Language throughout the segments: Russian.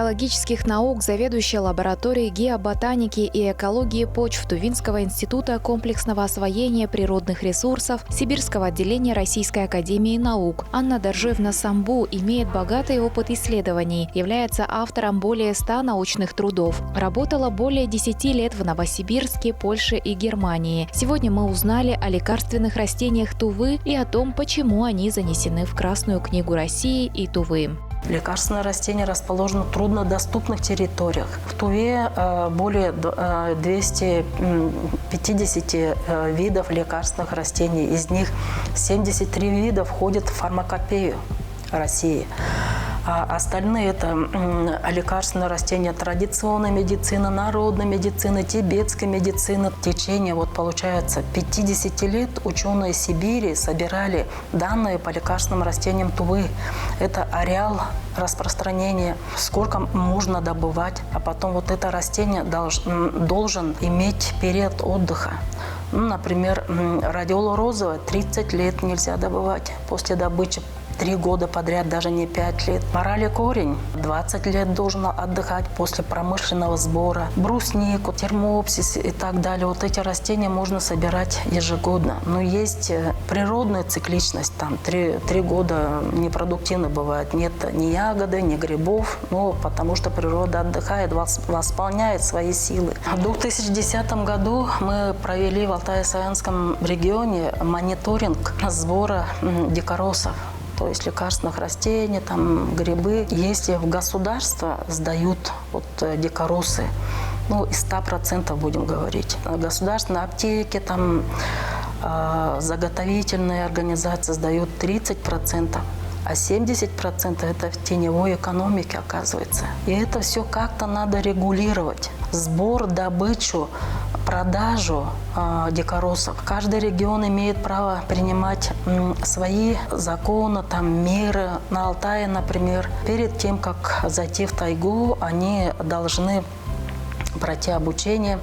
биологических наук, заведующая лабораторией геоботаники и экологии почв Тувинского института комплексного освоения природных ресурсов Сибирского отделения Российской академии наук. Анна Доржевна Самбу имеет богатый опыт исследований, является автором более 100 научных трудов. Работала более 10 лет в Новосибирске, Польше и Германии. Сегодня мы узнали о лекарственных растениях Тувы и о том, почему они занесены в Красную книгу России и Тувы. Лекарственные растения расположены в труднодоступных территориях. В Туве более 250 видов лекарственных растений. Из них 73 вида входят в фармакопею России. А остальные – это лекарственные растения традиционной медицины, народной медицины, тибетской медицины. В течение, получается, 50 лет ученые Сибири собирали данные по лекарственным растениям Тувы. Это ареал распространения, сколько можно добывать, а потом это растение должен иметь период отдыха. Например, радиола розовая 30 лет нельзя добывать после добычи. 3 года подряд, даже не 5 лет. Морали корень 20 лет должен отдыхать после промышленного сбора. Бруснику, термопсис и так далее. Эти растения можно собирать ежегодно. Но есть природная цикличность. Там 3 года непродуктивно бывает. Нет ни ягоды, ни грибов. Потому что природа отдыхает, восполняет свои силы. В 2010 году мы провели в Алтай-Саянском регионе мониторинг сбора дикоросов. То есть лекарственных растений, грибы. Если в государство сдают дикоросы, из 100% будем говорить. Государственные аптеки, заготовительные организации сдают 30%. А 70% это в теневой экономике оказывается. И это все как-то надо регулировать. Сбор, добычу, продажу дикоросов. Каждый регион имеет право принимать свои законы, меры. На Алтае, например, перед тем, как зайти в тайгу, они должны пройти обучение,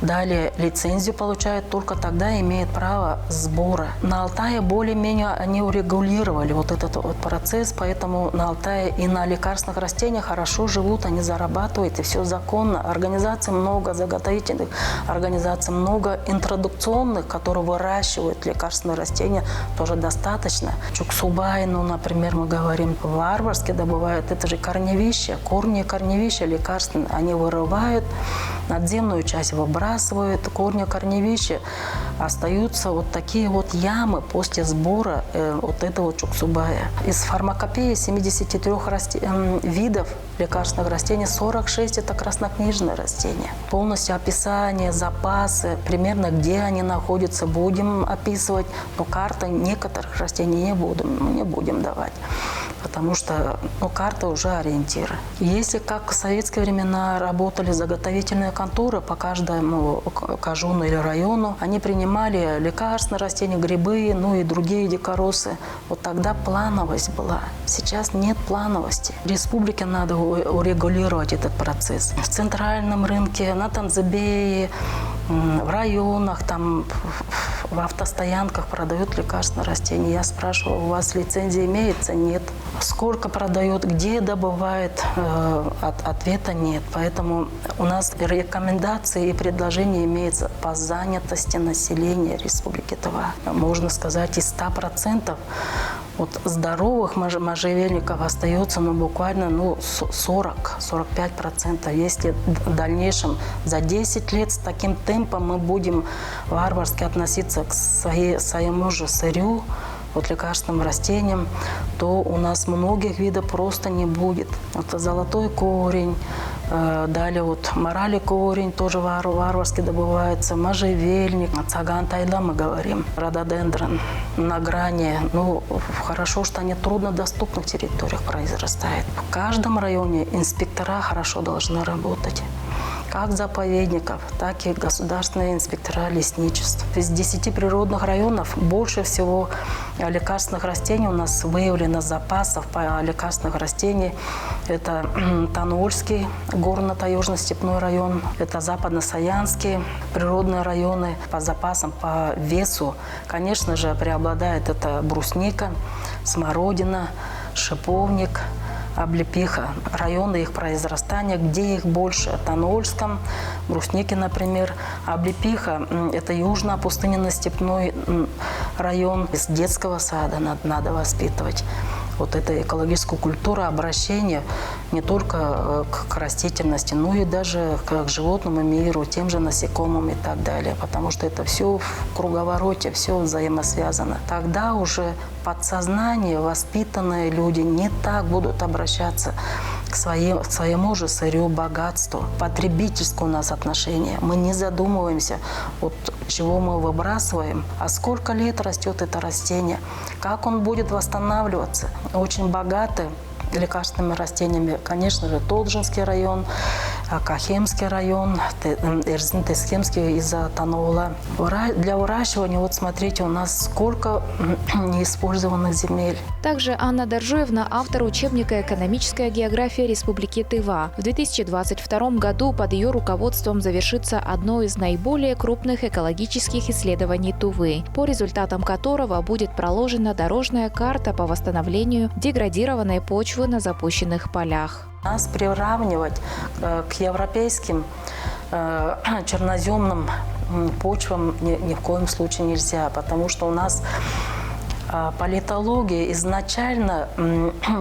далее лицензию получают, только тогда имеют право сбора. На Алтае более-менее они урегулировали этот процесс, поэтому на Алтае и на лекарственных растениях хорошо живут, они зарабатывают, и все законно. Организаций много, заготовительных организаций много, интродукционных, которые выращивают лекарственные растения, тоже достаточно. Чуксубай, например, мы говорим, варварски добывают, это же корневища, корни корневища лекарственные, они вырывают, надземную часть выбрасывают, корни корневища, остаются такие ямы после сбора этого чуксубая. Из фармакопеи 73 видов лекарственных растений 46 – это краснокнижные растения. Полностью описание, запасы, примерно где они находятся, будем описывать, но карты некоторых растений не будем давать. Потому что карта уже ориентиры. Если как в советские времена работали заготовительные конторы по каждому кажуну или району, они принимали лекарственные растения, грибы, и другие дикоросы. Тогда плановость была. Сейчас нет плановости. Республике надо урегулировать этот процесс. В центральном рынке, на Танзыбее, в районах, в автостоянках продают лекарственные растения. Я спрашиваю, у вас лицензия имеется? Нет. Сколько продают, где добывает? Ответа нет. Поэтому у нас рекомендации и предложения имеются по занятости населения Республики Тыва. Можно сказать, из 100% здоровых можжевельников остается буквально 40-45%. Если в дальнейшем за 10 лет с таким темпом мы будем варварски относиться к своему же сырью, лекарственным растениям, то у нас многих видов просто не будет. Это золотой корень, далее морали корень тоже варварски добывается, можжевельник, цаган тайла мы говорим, рододендрон на грани. Хорошо, что они в труднодоступных территориях произрастают. В каждом районе инспектора хорошо должны работать. Как заповедников, так и государственные инспектора лесничеств. Из 10 природных районов больше всего лекарственных растений у нас выявлено запасов по лекарственных растениям. Это Танульский горно-таежно-степной район, это Западно-Саянские природные районы. По запасам, по весу, конечно же, преобладает это брусника, смородина, шиповник, облепиха, районы их произрастания, где их больше. Танольском, Брусники, например. Облепиха – это южно-пустыненно-степной район. Из детского сада надо воспитывать вот эту экологическую культуру обращения не только к растительности, но и даже к животному миру, тем же насекомым и так далее. Потому что это все в круговороте, все взаимосвязано. Тогда уже подсознание, воспитанные люди не так будут обращаться к своему же сырью, богатству. Потребительское у нас отношение. Мы не задумываемся, вот чего мы выбрасываем, а сколько лет растет это растение, как он будет восстанавливаться. Очень богаты лекарственными растениями, конечно же, Толжинский район, Кахемский район, Эрзин-Тесхемский из-за Таноула. Для выращивания, вот смотрите, у нас сколько неиспользованных земель. Также Анна Доржоевна – автор учебника «Экономическая география Республики Тыва». В 2022 году под ее руководством завершится одно из наиболее крупных экологических исследований Тувы, по результатам которого будет проложена дорожная карта по восстановлению деградированной почвы на запущенных полях. Нас приравнивать к европейским черноземным почвам ни в коем случае нельзя, потому что у нас политология изначально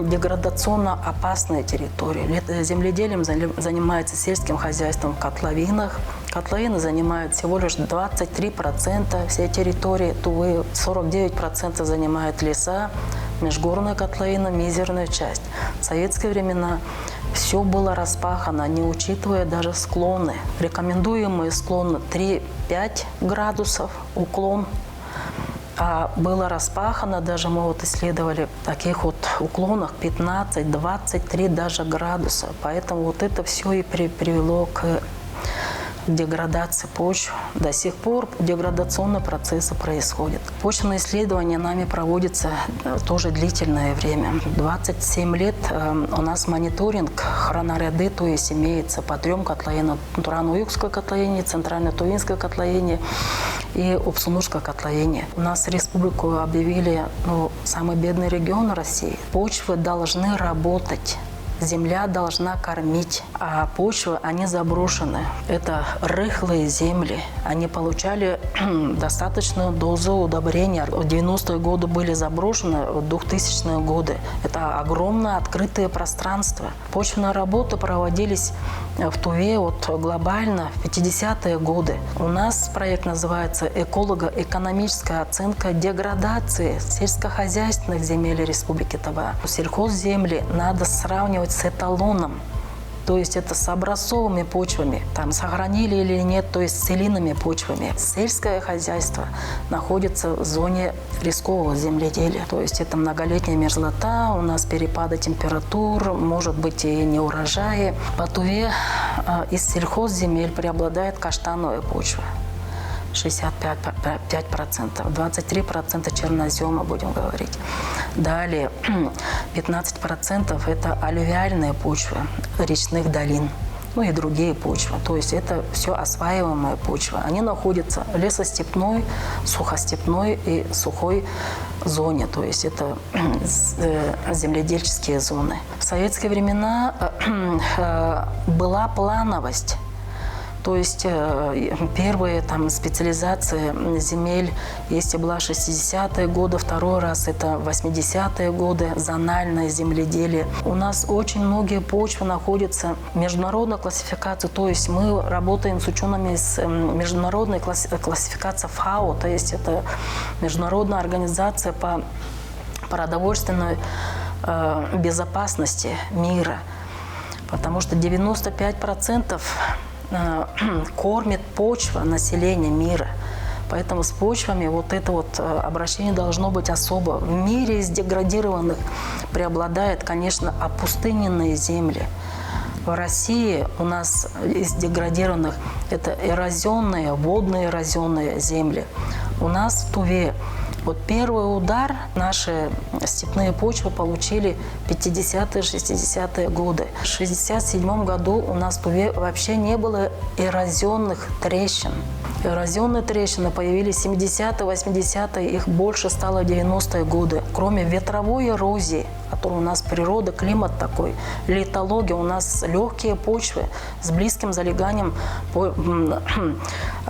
деградационно опасная территория. Земледелием занимается сельским хозяйством в котловинах. Котловины занимают всего лишь 23% всей территории Тувы, 49% занимают леса, межгорная котловина – мизерная часть. В советские времена все было распахано, не учитывая даже склоны. Рекомендуемые склоны 3-5 градусов уклон. А было распахано, даже мы вот исследовали в таких вот уклонах 15-23 даже градуса. Поэтому вот это все и привело к деградации почв. До сих пор деградационные процессы происходят. Почвенные исследования нами проводятся тоже длительное время. 27 лет у нас мониторинг хроноряды, то есть имеется по 3 котловинам. Турано-Югской котловине, Центрально-Тувинской котловине и Упсунурской котловине. У нас республику объявили самый бедный регион России. Почвы должны работать. Земля должна кормить, а почвы, они заброшены. Это рыхлые земли. Они получали достаточную дозу удобрения. В 90-е годы были заброшены, в 2000-е годы. Это огромное открытое пространство. Почвенные работы проводились в Туве глобально в 50-е годы. У нас проект называется «Эколого-экономическая оценка деградации сельскохозяйственных земель Республики Тыва». Сельхозземли надо сравнивать с эталоном, то есть это с образцовыми почвами, там сохранили или нет, то есть с целинными почвами. Сельское хозяйство находится в зоне рискового земледелия, то есть это многолетняя мерзлота, у нас перепады температур, может быть и неурожаи. По Туве из сельхозземель преобладает каштановая почва. 65%, 23% чернозема, будем говорить. Далее 15% это аллювиальные почвы речных долин, и другие почвы. То есть это все осваиваемая почва. Они находятся в лесостепной, сухостепной и сухой зоне. То есть это земледельческие зоны. В советские времена была плановость. То есть первые специализации земель, если была 60-е годы, второй раз это 80-е годы, зональное земледелие. У нас очень многие почвы находятся в международной классификации, то есть мы работаем с учеными с международной классификацией ФАО, то есть это международная организация по продовольственной безопасности мира, потому что 95% кормит почва населения мира. Поэтому с почвами это обращение должно быть особо. В мире из деградированных преобладает, конечно, опустыненные земли. В России у нас из деградированных это эрозионные, водно-эрозионные земли. У нас в Туве первый удар наши степные почвы получили в 50-е, 60-е годы. В 1967 году у нас в Туве вообще не было эрозионных трещин. Эрозионные трещины появились в 70-е, 80-е, их больше стало в 90-е годы. Кроме ветровой эрозии от который у нас природа, климат такой, литология, у нас легкие почвы с близким залеганием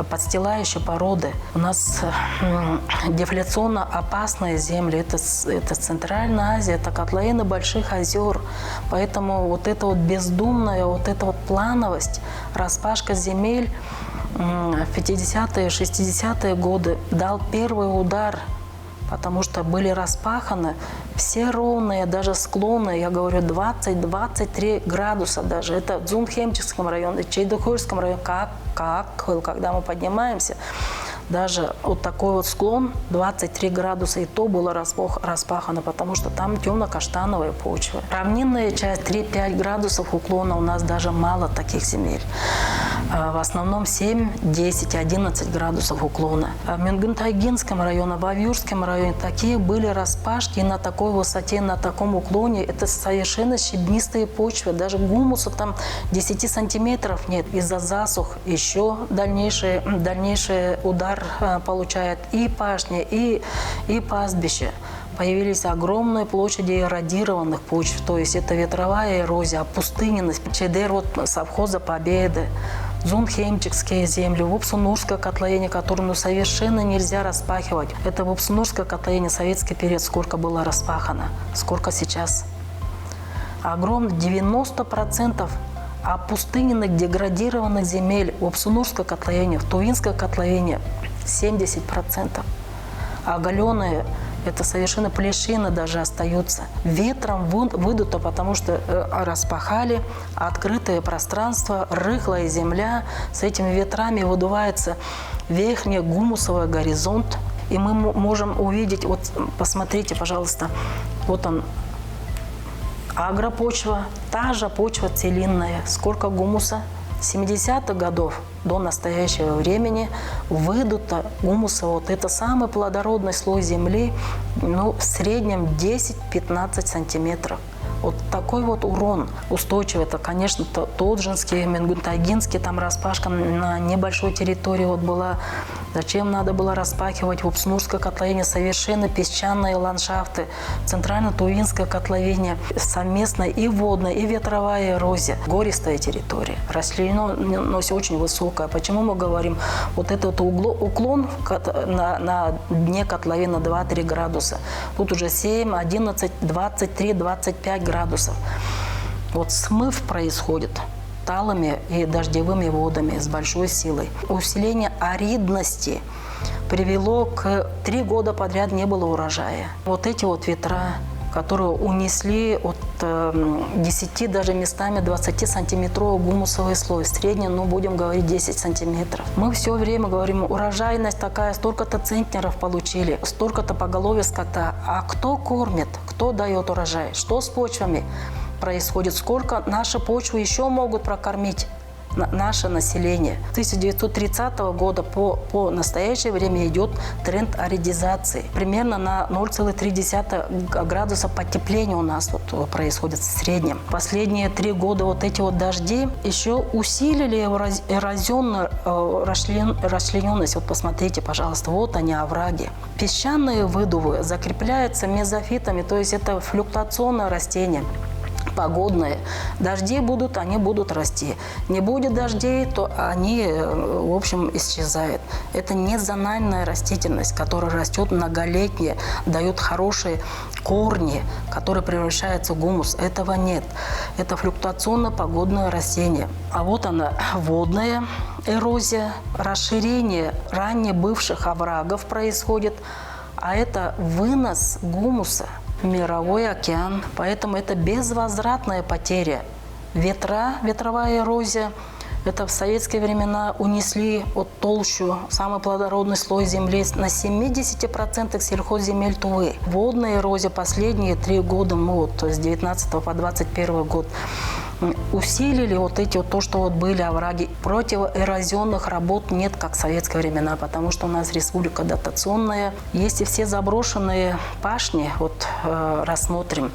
подстилающей породы. У нас дефляционно опасные земли. Это Центральная Азия, это котловины больших озер. Поэтому вот эта вот бездумная, вот эта вот плановость, распашка земель в 50-е, 60-е годы дал первый удар, потому что были распаханы все ровные, даже склоны, я говорю, 20-23 градуса даже. Это в Дзунхемчикском районе, в Чайдохойском районе, когда мы поднимаемся, даже вот такой вот склон 23 градуса, и то было распахано, потому что там темно-каштановая почва. Равнинная часть 3-5 градусов уклона, у нас даже мало таких земель. В основном 7, 10, 11 градусов уклона. В Мингун-Тайгинском районе, в Авьюрском районе такие были распашки, и на такой высоте, на таком уклоне это совершенно щебнистые почвы. Даже гумуса там 10 сантиметров нет. Из-за засух еще дальнейший удар получает и пашни, и пастбища. Появились огромные площади эродированных почв, то есть это ветровая эрозия, опустыненность. Чедер вот совхоза Победы, Дзунхемчикские земли, Вупсунурское котловение, которое совершенно нельзя распахивать. Это Вупсунурское котловение, советский период, сколько было распахано, сколько сейчас. Огромно, 90% опустыненных, деградированных земель, Вупсунурское котловение, Тувинское котловение 70%. Оголенные, это совершенно плешины даже остаются. Ветром выдуто, потому что распахали открытое пространство, рыхлая земля. С этими ветрами выдувается верхний гумусовый горизонт. И мы можем увидеть, вот посмотрите, пожалуйста, вот он, агропочва, та же почва целинная. Сколько гумуса? С 70-х годов до настоящего времени выдуто гумуса. Вот это самый плодородный слой земли, в среднем 10-15 сантиметров. Вот такой вот урон устойчивый. Это, конечно, Толджинский, Мингун-Тайгинский, там распашка на небольшой территории вот была. Зачем надо было распахивать? Вупснурское котловение, совершенно песчаные ландшафты. Центрально-Тувинское котловение, совместно и водная, и ветровая эрозия. Гористая территория. Растительность очень высокая. Почему мы говорим? Вот этот уклон на дне котловины 2-3 градуса. Тут уже 7, 11, 23, 25 градусов. Вот смыв происходит талыми и дождевыми водами с большой силой. Усиление аридности привело к 3 года подряд не было урожая. Вот эти вот ветра, которые унесли от 10, даже местами 20-сантиметровый гумусовый слой. В среднем, будем говорить, 10 сантиметров. Мы все время говорим, урожайность такая, столько-то центнеров получили, столько-то поголовья скота. А кто кормит, кто дает урожай? Что с почвами происходит? Сколько наши почвы еще могут прокормить наше население? С 1930 года по настоящее время идет тренд аридизации. Примерно на 0,3 градуса потепления у нас вот происходит в среднем. Последние 3 года вот эти вот дожди еще усилили эрозионную расчлененность. Вот посмотрите, пожалуйста, вот они, овраги. Песчаные выдувы закрепляются мезофитами, то есть это флюктуационное растение. Погодные. Дожди будут, они будут расти. Не будет дождей, то они, в общем, исчезают. Это не зональная растительность, которая растет многолетняя, дает хорошие корни, которые превращаются в гумус. Этого нет. Это флюктуационно-погодное растение. А вот она, водная эрозия, расширение ранее бывших оврагов происходит, а это вынос гумуса. Мировой океан. Поэтому это безвозвратная потеря. Ветровая эрозия. Это в советские времена унесли от толщу самый плодородный слой земли на 70% сельхозземель Тувы. Водная эрозия последние 3 года, с 19 по 21 год, усилили то, что были овраги. Противоэрозионных работ нет, как в советские времена, потому что у нас республика дотационная. Есть и все заброшенные пашни, рассмотрим.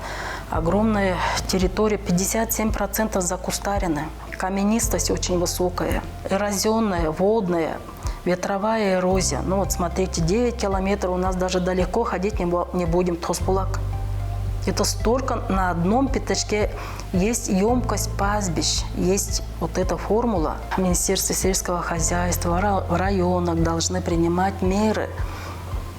Огромная территория, 57% закустарены. Каменистость очень высокая, эрозионная, водная, ветровая эрозия. Смотрите, 9 километров у нас даже далеко ходить не будем, Тоспулак. Это столько на одном пятачке. Есть емкость пастбищ, есть вот эта формула. Министерство сельского хозяйства в районах должны принимать меры.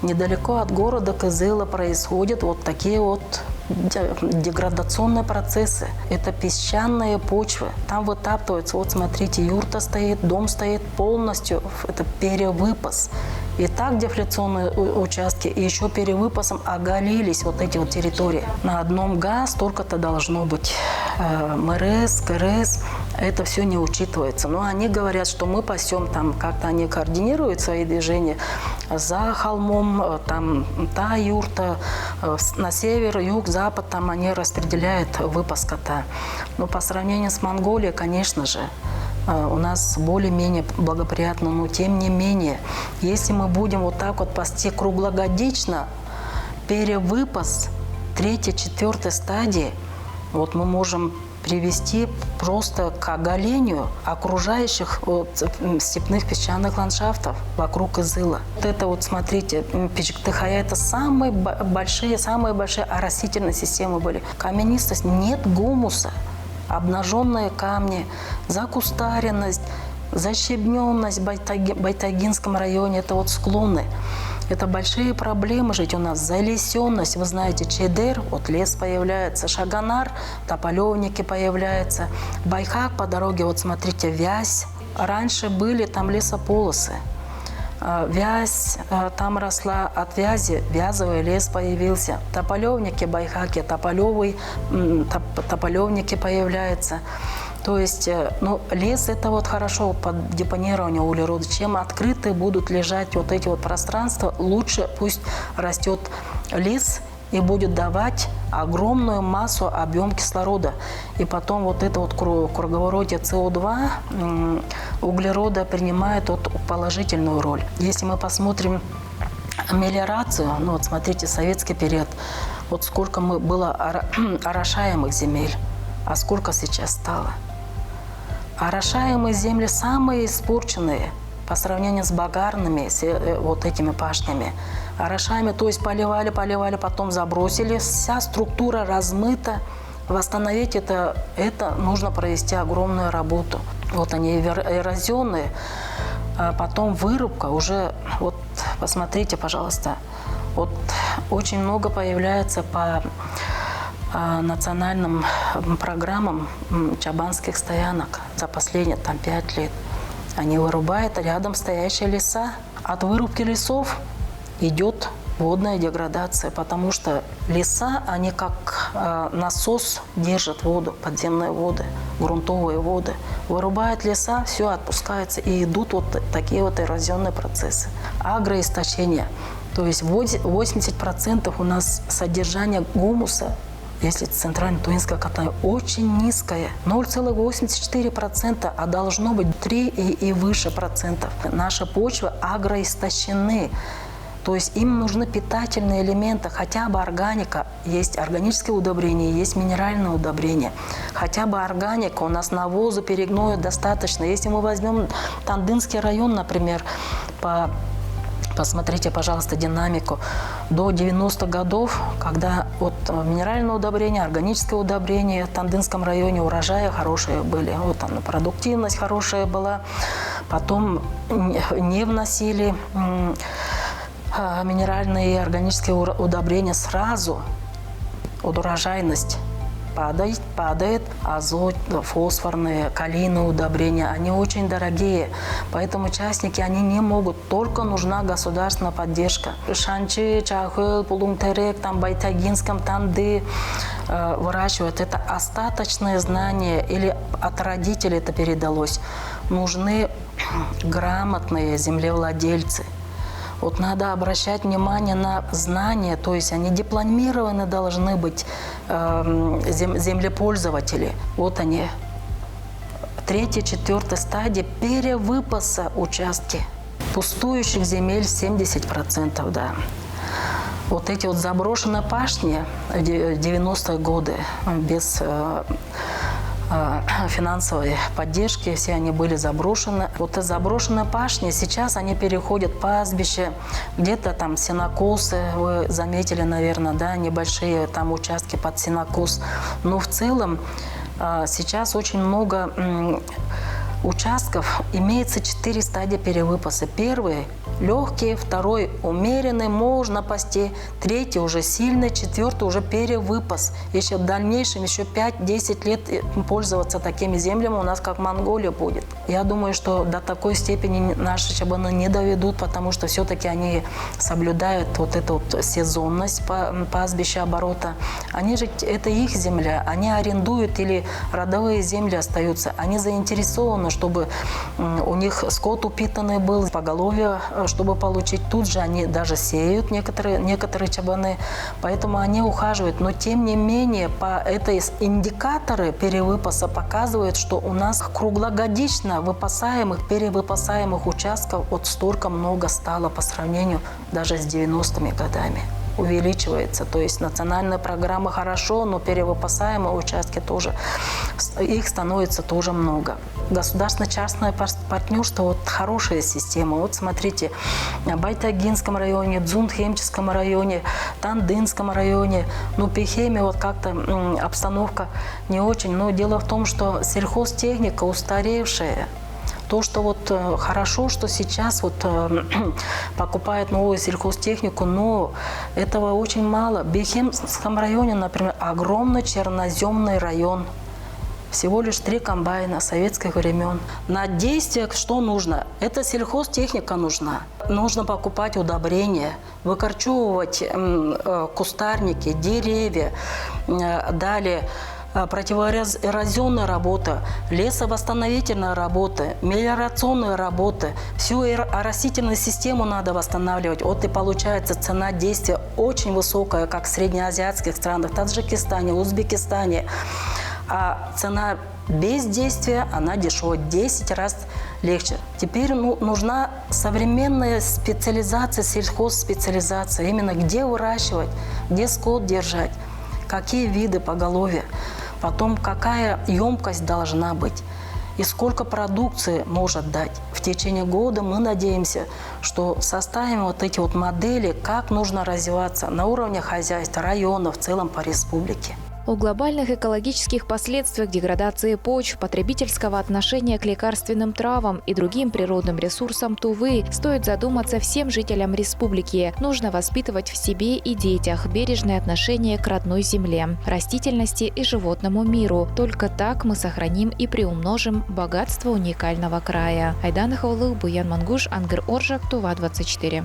Недалеко от города Кызыла происходят вот такие вот деградационные процессы. Это песчаные почвы. Там вытаптываются. Вот смотрите, юрта стоит, дом стоит полностью. Это перевыпас. И так дефляционные участки, и еще перевыпасом оголились вот эти вот территории. На одном га столько-то должно быть. МРС, КРС, это все не учитывается. Но они говорят, что мы пасем, там как-то они координируют свои движения. За холмом, там та юрта, на север, юг, запад, там они распределяют выпас скота. Но по сравнению с Монголией, конечно же, у нас более-менее благоприятно, но тем не менее, если мы будем вот так вот пасти круглогодично, перевыпас 3-4 стадии, вот мы можем привести просто к оголению окружающих вот, степных песчаных ландшафтов вокруг Кызыла. Вот это вот, смотрите, Пичигтыхая – это самые большие оросительные системы были. Каменистость, нет гумуса. Обнаженные камни, закустаренность, защебненность в Байтагинском районе – это вот склоны. Это большие проблемы жить у нас. Залесенность, вы знаете, Чедер, вот лес появляется, Шаганар, тополевники появляются. Байхак по дороге, вот смотрите, Вязь. Раньше были там лесополосы. Вязь там росла, от вязи вязовый лес появился. Тополевники, байхаки, тополевники появляются. То есть, ну, лес – это вот хорошо под депонирование углерода. Чем открыты будут лежать вот эти вот пространства, лучше пусть растет лес и будет давать огромную массу, объем кислорода. И потом вот это вот круговоротие СО2, углерода принимает вот положительную роль. Если мы посмотрим мелиорацию, ну вот смотрите, советский период, вот сколько было орошаемых земель, а сколько сейчас стало. Орошаемые земли самые испорченные по сравнению с багарными, с вот этими пашнями. Орошаемые, то есть поливали, потом забросили, вся структура размыта. Восстановить это нужно провести огромную работу. Вот они эрозионные, а потом вырубка уже, вот посмотрите, пожалуйста, вот очень много появляется по национальным программам чабанских стоянок за последние 5 лет. Они вырубают рядом стоящие леса. От вырубки лесов идет водная деградация, потому что леса, они как насос держат воду, подземные воды, грунтовые воды. Вырубают леса, все отпускается, и идут вот такие вот эрозионные процессы. Агроистощение. То есть 80% у нас содержание гумуса, если центральная Туинская котловина, очень низкая, 0,84%, а должно быть 3 и выше процентов. Наши почвы агроистощены, то есть им нужны питательные элементы, хотя бы органика, есть органическое удобрение, есть минеральное удобрение, хотя бы органика, у нас навоза, перегноя достаточно. Если мы возьмем Тандынский район, например, посмотрите, пожалуйста, динамику. До 90-х годов, когда вот минеральное удобрение, органическое удобрение в Тандынском районе, урожаи хорошие были, вот там продуктивность хорошая была, потом не вносили минеральные и органические удобрения сразу, вот урожайность падает, азот, фосфорные, калийные удобрения, они очень дорогие, поэтому частники, они не могут, только нужна государственная поддержка. Шанчи, Чахыл, Пулумтерек, там Байтагинском, Танды выращивают, это остаточные знания или от родителей это передалось. Нужны грамотные землевладельцы. Вот надо обращать внимание на знания, то есть они дипломированы должны быть, землепользователи. Вот они, 3-4 стадия перевыпаса участки. Пустующих земель 70%, да. Вот эти вот заброшенные пашни в 90-е годы без финансовой поддержки, все они были заброшены. Вот из заброшенной пашни сейчас они переходят в пастбище, где-то там сенокосы, вы заметили, наверное, да, небольшие там участки под сенокос. Но в целом сейчас очень много участков, имеется 4 стадии перевыпаса. Первый – легкий, второй – умеренный, можно пасти, третий – уже сильный, четвертый – уже перевыпас. Еще в дальнейшем, еще 5-10 лет пользоваться такими землями у нас, как Монголия, будет. Я думаю, что до такой степени наши чабаны не доведут, потому что все-таки они соблюдают вот эту вот сезонность пастбища, оборота. Они же, это их земля, они арендуют или родовые земли остаются. Они заинтересованы, чтобы у них скот упитанный был, поголовье, чтобы получить. Тут же они даже сеют некоторые чабаны, поэтому они ухаживают. Но тем не менее, по этой индикаторы перевыпаса показывают, что у нас круглогодично выпасаемых, перевыпасаемых участков вот столько много стало по сравнению даже с 90-ми годами. Увеличивается. То есть национальная программа хорошо, но перевыпасаемые участки тоже, их становится тоже много. Государственно-частное партнерство, вот хорошая система. Вот смотрите, в Байтагинском районе, Дзунтхемческом районе, Тандынском районе, ну, Пехеме вот как-то обстановка не очень. Но дело в том, что сельхозтехника устаревшая. То, что вот хорошо, что сейчас вот покупают новую сельхозтехнику, но этого очень мало. В Бехемском районе, например, огромный черноземный район. Всего лишь 3 комбайна советских времен. На действиях что нужно? Это сельхозтехника нужна. Нужно покупать удобрения, выкорчевывать кустарники, деревья, далее противоэрозионная работа, лесовосстановительная работа, мелиорационная работа. Всю растительную систему надо восстанавливать. Вот и получается цена действия очень высокая, как в среднеазиатских странах, в Таджикистане, Узбекистане. А цена бездействия, она дешевая, 10 раз легче. Теперь нужна современная специализация, сельхозспециализация. Именно где выращивать, где скот держать, какие виды поголовья, потом какая емкость должна быть и сколько продукции может дать. В течение года мы надеемся, что составим вот эти вот модели, как нужно развиваться на уровне хозяйства, района, в целом по республике. О глобальных экологических последствиях деградации почв, потребительского отношения к лекарственным травам и другим природным ресурсам Тувы стоит задуматься всем жителям республики. Нужно воспитывать в себе и детях бережное отношение к родной земле, растительности и животному миру. Только так мы сохраним и приумножим богатство уникального края. Айдан Хаулы, Буян Мангуш, Ангер Оржак, Тува 24.